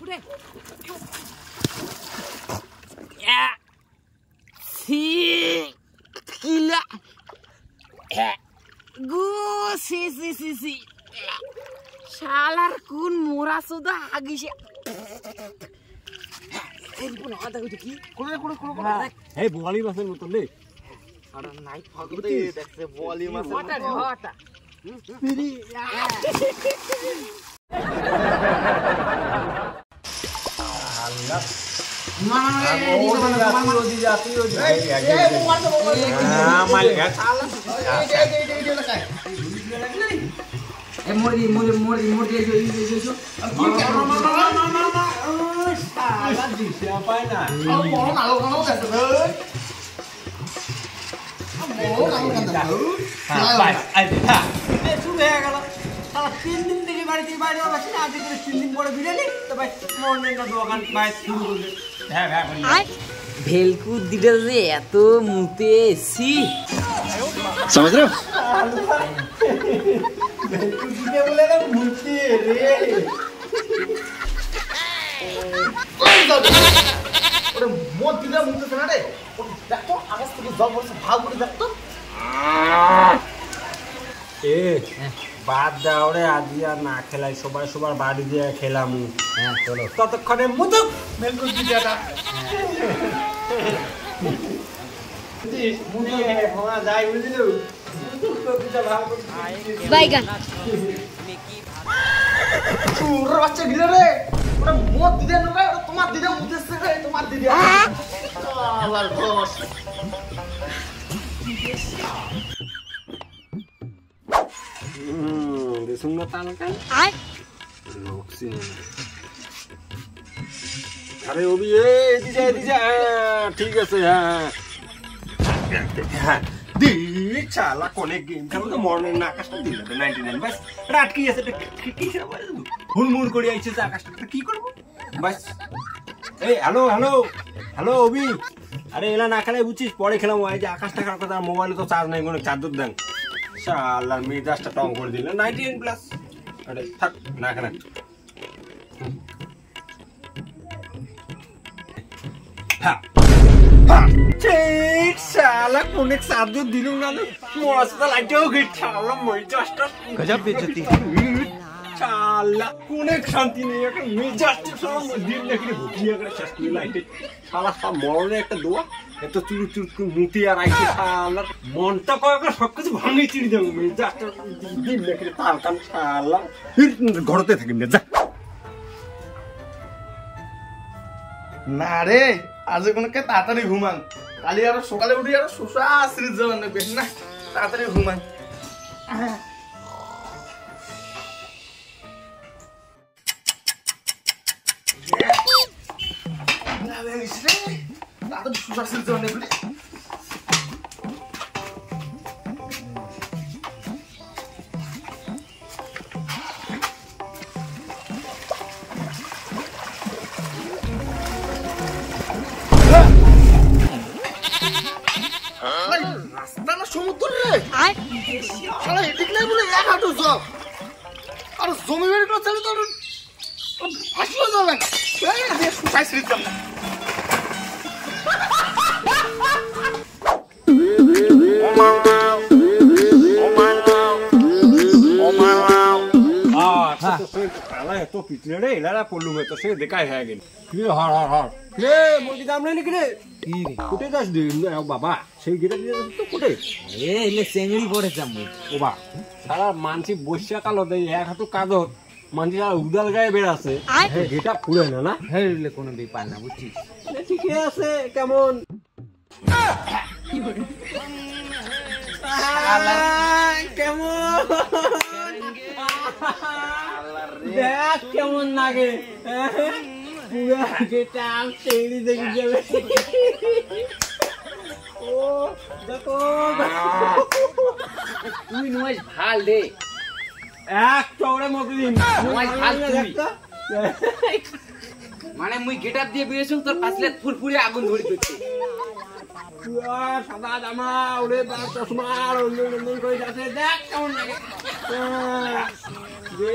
উঠে সি কিলা গু সি সি সি সি শালার কোন মোরা সুদা আগিছে এই কোন আদা কইতে কি কোন এই বোয়ালি মাছের মতন রে আর নাই ফাগতে দেখছে বোয়ালি মাছের হটা হটা পিরি আল্লাহ তিন দিন থেকে বাড়িতে বাইরে আসি না আজকে 3 দিন পরে বিড়ালি তো ভাই মর্নিংটা দোকান বাইরে শুরু করবে ভেলকুর দিটা যে এত মুতে সি समझ रहे हो ভেলকুর দিটা বলে না মুতে রে ওরে মদ দিটা মুতে না রে দেখো আকাশ থেকে জল পড়ছে ভাগ করে দেখতো এ বাদ দাও রে আজ আর না খেলাই সবাই সবার বাড়ি দিয়ে খেলাম হ্যাঁ চলো ততক্ষণে মুতুক ভেলকুর দিটাটা মুতে ভোনা যাই বুঝলি মুতুক দিটা ভাগ করে বাইগান চুর বাচ্চা গিলে রে ওরে মদ দিদে না রে তোমার দিদে মুতেছে রে তোমার দিদে আবার ঘোষ দেখুন না তালকান আয় লোকসি আরে ওবি এদিকে ঠিক আছে হ্যাঁ দেখ চালা কোনে গেম খেলো তো মর্নিং না আকাশটা দিল 99 বাস রাত কি আছে কি খেলা হুড়মুড় করে আইছে যে আকাশটা কি করব বাস এই হ্যালো হ্যালো হ্যালো ওবি আরে এলা না খেলাই বুঝছিস পরে খেলাম ওই যে আকাশটা খারাপ কথা মোবাইলে তো চার্জ নাই কোনো চার্জ দেন শালার মেজাজটা টং করে দিল 99 প্লাস আরে থাক না খেলা হ্যাঁ ঠিক শালা কোনে চার্জ দিলু না মস্ত লাগেও গিট শালা মেজাজটা গজব বেচতি শালা কোনে শান্তি নেই একটা মেজাজটা সব দিন নাকি ভুকিয়ে করে শেষ করে লাইটে শালা সব মরনে একটা দোয়া এত চুরু চুরু মুতি আর আইছে শালা মনটা কয়েকটা সবকিছু ভাঙে চিড়ি দেব মেজাজটা দিন নাকি তাল কান শালা ঘরতে থাকি না যা না রে আজ কোনকে তাড়াতাড়ি ঘুমান কালি আর সকালে উঠি আর সুসা আশ্রিত যাবেন না বেশ না তাড়াতাড়ি ঘুমান তাড়াতাড়ি সুসা আশ্রিত যাবেন না রাস্তা না সমুদ্র রে শালা এদিক নাই বলে এক হাঁটু জব আর জমি বাড়ি করে চলে তো ভাসিয়ে যাবে না সুসাই শ্রীত যাবে তো পিছনে রে এলারা পড়লু তো সে দেখাই হয়ে গেল কি হর হর হর রে মুরগি দাম নেই নাকি রে কি রে কোটে যাস বাবা সেই গেটা দিয়ে তো কোটে এ এলে চেংড়ি পড়েছে আমি ও বা সারা মানসি বৈশা কালো দেয় এক হাঁটু কাঁদত মানসি আর উদাল গায়ে বেড়াছে গেটা ফুলে না না হ্যাঁ এলে কোনো ব্যাপার না বুঝছিস ঠিকই আছে কেমন কেমন দেখ কেমন লাগে পুরা গেটা চেংড়ি দেখি যাবে ও দেখো তুই নয় ভাল রে এক চৌড়ে মকদিন নয় ভাল তুই মানে মুই গেটআপ দিয়ে বেরিয়েছুম তোর পাছলে ফুরফুরে আগুন ধরে দিচ্ছে সাদা জামা ওরে বা চশমা রঙিন করে যাচ্ছে দেখ কেমন লাগে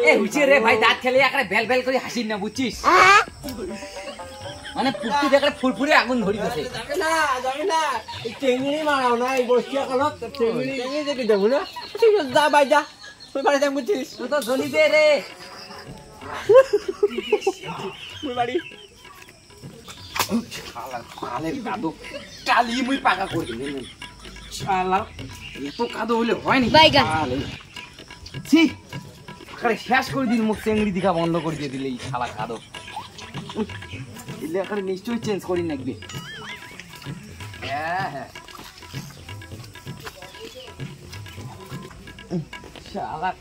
এ হুইছে রে ভাই দাঁত খেলে একবারে বেল বেল করে হাসিন না বুঝছিস মানে পুটকি দেখে ফুরফুরে আগুন ধরি গেছে। যাবে না এই টেঙ্গি মারাও না এই বসিয়া কালত টেঙ্গি দেখি দেবো না। ঠিক আছে যা ভাই যা তুই বাড়ি যাই বুঝছিস তুই তো জ্বলিবে রে তুই বাড়ি শালার কাদো কালি মুই পাকা করে দিলেন। শালার এত কাদো হলে হয়নি ছি আরে শেষ করে দিল মুখ চেংড়ি দিঘা বন্ধ করে দিয়ে দিলে এই শালা কাদো দিলে আরে নিশ্চয়ই চেঞ্জ করি নাকবে। হ্যাঁ হ্যাঁ শালা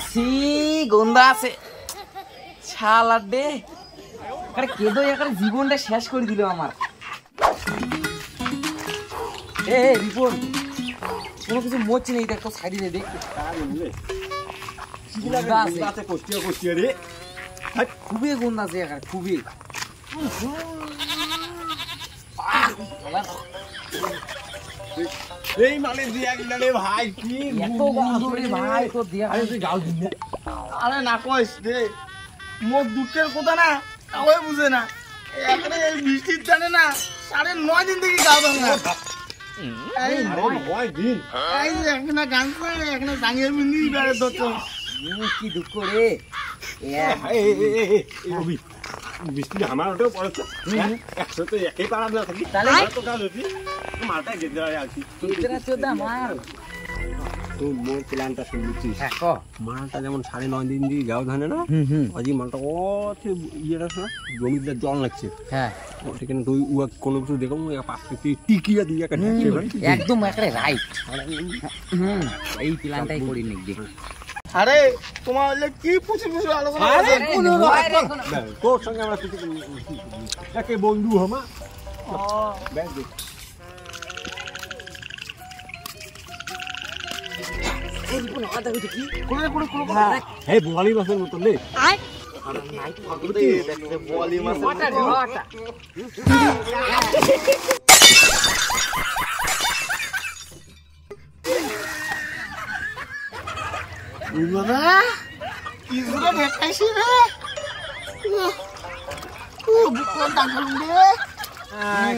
সি গন্ধা আছে শালা দে আরে কেদো একারে জীবনটা শেষ করে দিল আমার। এ রিপোর্ট কোনো কিছু মরছে না, এটা একটা সাইডে দে দেখ রে খুবই গন্ধ আছে একারে খুবই। এই মানে দিয়া গেল রে ভাই কি এত গন্ধ রে ভাই তো দিয়া তুই গাও দিন না। আরে না কইস রে মোর দুঃখের কথা না তাও বুঝে না এখানে এই বৃষ্টির জানে না 9.5 দিন থেকে গাও দাও না। এই ওই দিন এই যে এখানে গান করে এখানে জাঙ্গিয়ে বিন্দি বেড়ে দতো কি দুঃখ রে এই বৃষ্টি আমার ওটাও পড়েছে 100 তো একই পাড়া না থাকি তাহলে তো কাজ হচ্ছে মালটা গেছে আর কি কিতরা চোদা মার তুই মোর প্ল্যানটা শুনছিস হ্যাঁ ক মালটা যেমন 9.5 দিন দিয়ে গাও ধানে না আজি মালটা ও ইয়েটা না জমিতে জল লাগছে হ্যাঁ সেখানে তুই কোনো কিছু দেখো পাশে টিকিয়া দিয়ে একদম একরে রাইট এই প্ল্যানটাই করি নাকি। আরে তোমার হলে কি পুছি পুছি আলোচনা তোর সঙ্গে আমরা একে বন্ধু হমা হে বোয়ালি মাছের মতন রে বলি মাছ কি জুড়ে দেখাইছি রে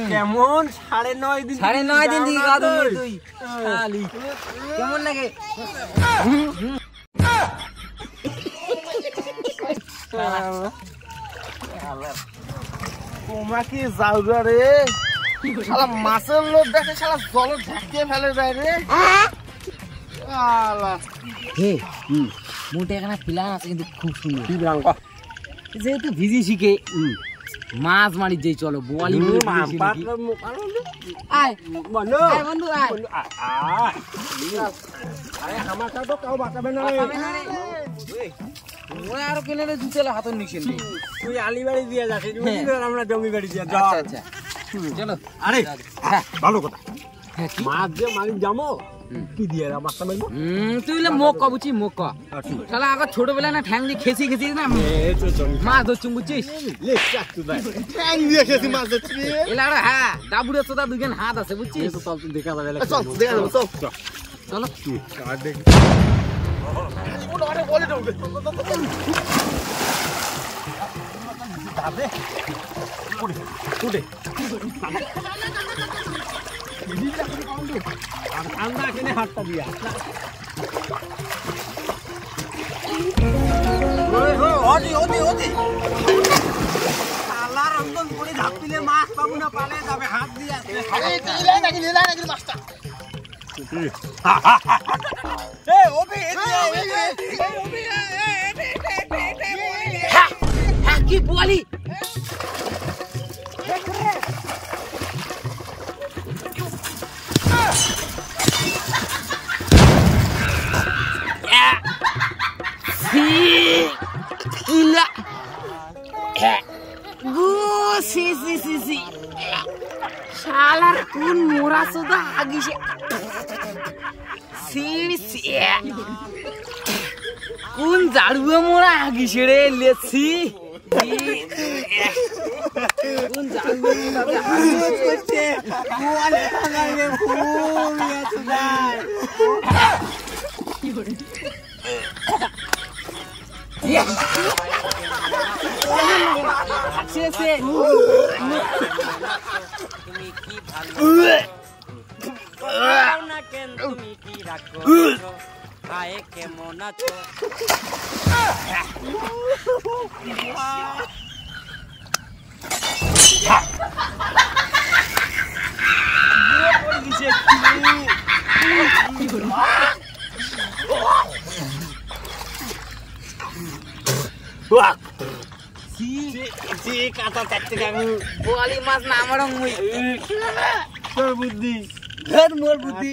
কেমন 9.5 দিন 9.5 দিন দিকে গাদু তুই শালি কেমন লাগে তোমরা কি যাও রে শালা মাছের লোক দেখে শালা জল ঢাকিয়ে ফেলে যায় রে হে মোটে এখানে প্ল্যান আছে কিন্তু খুব সুন্দর যেহেতু ভিজি শিখে মাছ মারি যেই চলো বোয়ালি আয় বন্ধু আয় আর কেনে জুতেলা হাতর নিছেন তুই আলিবাড়ি দিয়ে যাচ্ছিস আমরা জমি বাড়ি দিয়ে আচ্ছা আচ্ছা চলো আরে হ্যাঁ ভালো কথা হ্যাঁ মাছ যে মালিক যাবো কি দিয়ে মাছটা মারবো তুই মোক ক বুঝছি মোক ক শালা আগে ছোটবেলা না ঠ্যাং দিয়ে খেসি খেসি না মাছ ধরছুম বুঝছিস ঠ্যাং দিয়ে খেয়েছি মাছ ধরছি এলা হ্যাঁ ডাবুরে তোদা দুজন হাত আছে বুঝছিস দেখা যাবে চল দেখা যাবে চল চলো ঠান্ডা কিনে হাতটা দিয়া রন্ধন করে ঝাঁপ দিলে মাছ পাবো না পালে যাবে হাত দিয়ে মাছটা কি বলি শালার কোন মোরা সুদা আগিছে কোন জাড়ুয়া মোরা আগিছে রে লেছি কোন জাড়ুয়া মোরা আগিছে বলে লাগাইলে ফুল ইয়াসুদাই কি করে শেষে তুমি কি ভালো না কেন তুমি কি রাখো আয়ে কেমন আছো বোয়ালি মাছ না আমার মুই তোর বুদ্ধি মোর বুদ্ধি